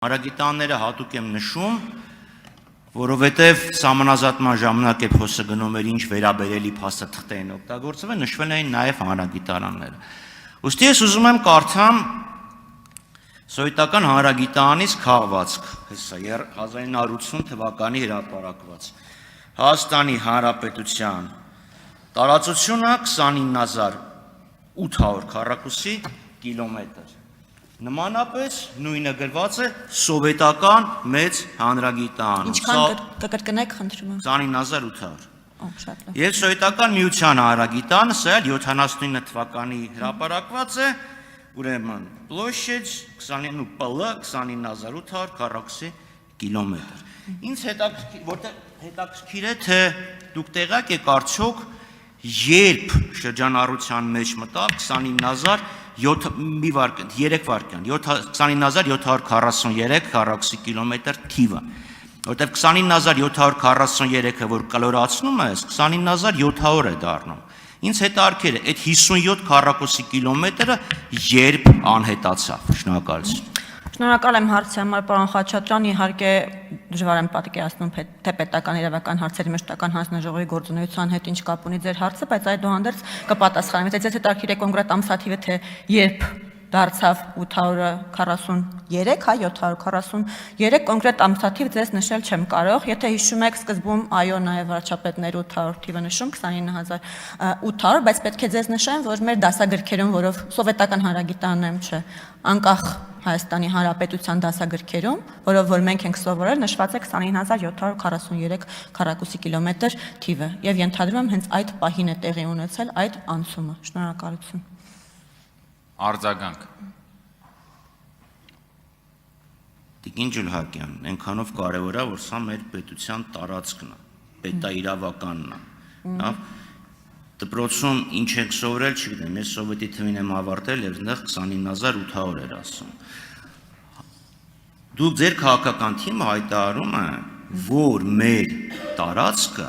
Հանրագիտանները հատուկ եմ նշում, որովհետև սահմանազատման ժամանակ է խոսքը գնում էր ինչ վերաբերելի փաստաթղթեր են օգտագործվել, նշվել էին նաև հանրագիտարանները։ Ուստի ես ուզում եմ կարդամ Սովետական հանրագիտարանից քաղվածք, հեսա 1980 թվականի հրապարակված։ Հայաստանի Հանրապետության տարածությունը 29800 քառակուսի կիլոմետր։ Նմանապես նույնը գրված է սովետական մեծ հանրագիտարանում։ Ինչքան կկրկնեք, խնդրում եմ։ 29800։ Եվ սովետական միության հանրագիտարանը սա 79 թվականի հրապարակված է, ուրեմն պլոշեջ 29800 քառակուսի կիլոմետր։ Ինձ հետաքրքիր է, թե դուք տեղյակ եք արդյոք, երբ շրջանառության մեջ մտավ 29743 քառակուսի կիլոմետր թիվը, որտեղ 29743-ը որ կլորացնում ես, 29700 է դառնում։ Ինձ հետաքրքիր է, այդ 57 քառակուսի կիլոմետրը երբ անհետացավ։ Շնորհակալություն։ Շնորհակալ եմ հարցի համար, պարոն Խաչատրյան, իհարկե դժվար եմ պատկերացնում թե պետական իրավական հարցերի մշտական հանձնաժողովի գործունեության հետ ինչ կապ ունի ձեր հարցը, բայց այդուհանդերձ կպատասխանեմ։ Եթե ձեզ հետաքրքիր է կոնկրետ ամսաթիվը, թե երբ դարձավ 843, 743, կոնկրետ ամսաթիվ ձեզ նշել չեմ կարող։ Եթե հիշում եք, սկզբում այո, նաև վարչապետները 800 թիվը նշում, 29800, բայց պետք է ձեզ նշեմ, որ մեր դասագրքերում, որով սովետական հանրագիտարանն եմ, չէ, անկախ Հայաստանի Հանրապետության դասագրքերում, որով որ մենք ենք սովորել, նշված է 29743 քառակուսի կիլոմետր թիվը, եւ ենթադրում եմ հենց այդ պահին է տեղի ունեցել այդ անցումը։ Շնորհակալություն։ Արձագանք։ Տիկին Ջուլհակյան, այնքանով կարևոր է, որ սա մեր պետության տարածքն է, պետաիրավականն է։ Լավ։ Դպրոցում ինչ ենք սովորել, չգիտեմ, ես սովետի թվին եմ ավարտել եւ այնտեղ 29800 էր ասում։ Դուք ձեր քաղաքական թիմը հայտարարում է, որ մեր տարածքը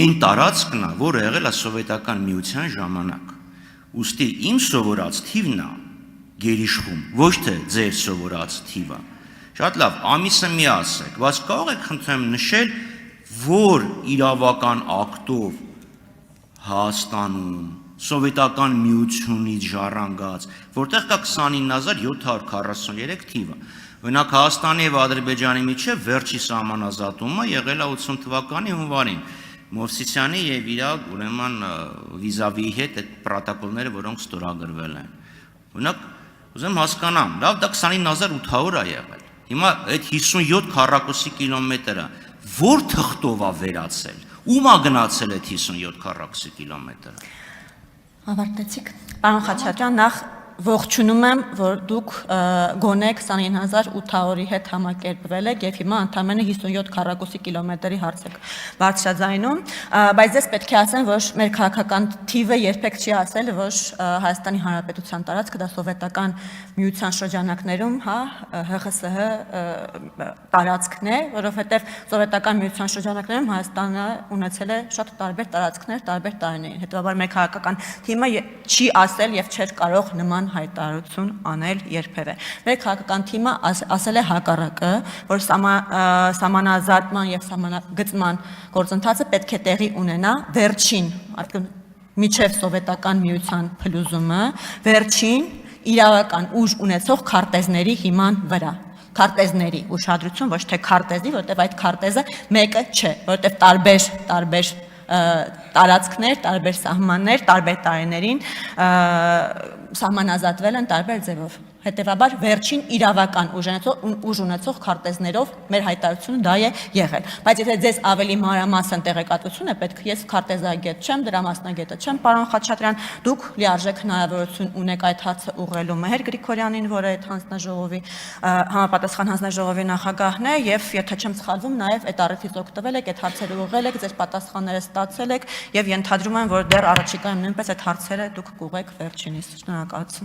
այն տարածքն է, որը եղել է սովետական միության ժամանակ։ Ուստի իմ սովորած թիվն է գերիշխում, ոչ թե ձեր սովորած թիվը։ Շատ լավ, ամիսը մի ասեք, բայց կարող եք խնդրեմ նշել, որ իրավական ակտով Հայաստանում, սովետական միությունից ժառանգած, որտեղ կա 29743 թիվը։ Օրինակ Հայաստանի եւ Ադրբեջանի միջև վերջի սահմանազատումը եղել է 80 թվականի հունվարին։ Մովսիսյանի եւ իր ուրեմն վիզավիի հետ այդ պրոտոկոլները, որոնք ստորագրվել են։ Օրինակ, ուզեմ հասկանամ, լավ, դա 29800 է եղել։ Հիմա այդ 57 քառակուսի կիլոմետրը որ թղթով է վերացել։ Ում է գնացել այդ 57 քառակուսի կիլոմետրը։ Ավարտեցիք։ Պարոն Խաչատրյան, նախ ողջունում եմ, որ դուք գոնե 29800-ի հետ համակերպվել եք եւ հիմա ընդամենը 57 քառակուսի կիլոմետրի հարց եք բարձրաձայնում, բայց ես պետք է ասեմ, որ մեր քաղաքական թիվը երբեք չի ասել, որ Հայաստանի Հանրապետության տարածքը դա սովետական միության շրջանակներում, հա, ՀԽՍՀ տարածքն է, որովհետեւ սովետական միության շրջանակներում Հայաստանը ունեցել է շատ տարբեր տարածքներ, տարբեր տարիներին։ Հետևաբար մեր քաղաքական թիմը չի ասել եւ չէր կարող նման հայտարարություն անել երբևէ։ Մեր քաղաքական թիմը ասել է հակառակը, որ սահմանազատման եւ սահմանագծման գործընթացը պետք է տեղի ունենա վերջին, միջև սովետական միության փլուզումը, վերջին իրավական ուժ ունեցող քարտեզների հիման վրա։ Քարտեզների ուշադրություն, ոչ թե քարտեզի, որտեղ այդ քարտեզը մեկը չէ, որտեղ տարբեր տարածքներ, տարբեր սահմաններ, տարբեր տարիներին սահմանազատվել են տարբեր ձևով։ Հետևաբար վերջին իրավական ուժ ունեցող քարտեզներով մեր հայտարարությունը դա է եղել։ Բայց եթե ձեզ ավելի մանրամասն տեղեկատվություն է պետք, ես քարտեզագետ չեմ, դրա մասնագետը չեմ, պարոն Խաչատրյան, դուք լիարժեք հնարավորություն ունեք այդ հարցը ուղղելու Մեհեր Գրիգորյանին, որը այդ հանձնաժողովի համապատասխան հանձնաժողովի նախագահն է, եւ եթե չեմ սխալվում, նաեւ այդ առիթից օգտվել եք, այդ հարցերը ուղղել եք, ձեր պատասխանները ստացել եք եւ ենթադրում եմ, որ դեռ առաջիկայում նույնպես այդ հարցերը դուք կուղղեք վերջինիս։ Շնորհակալություն։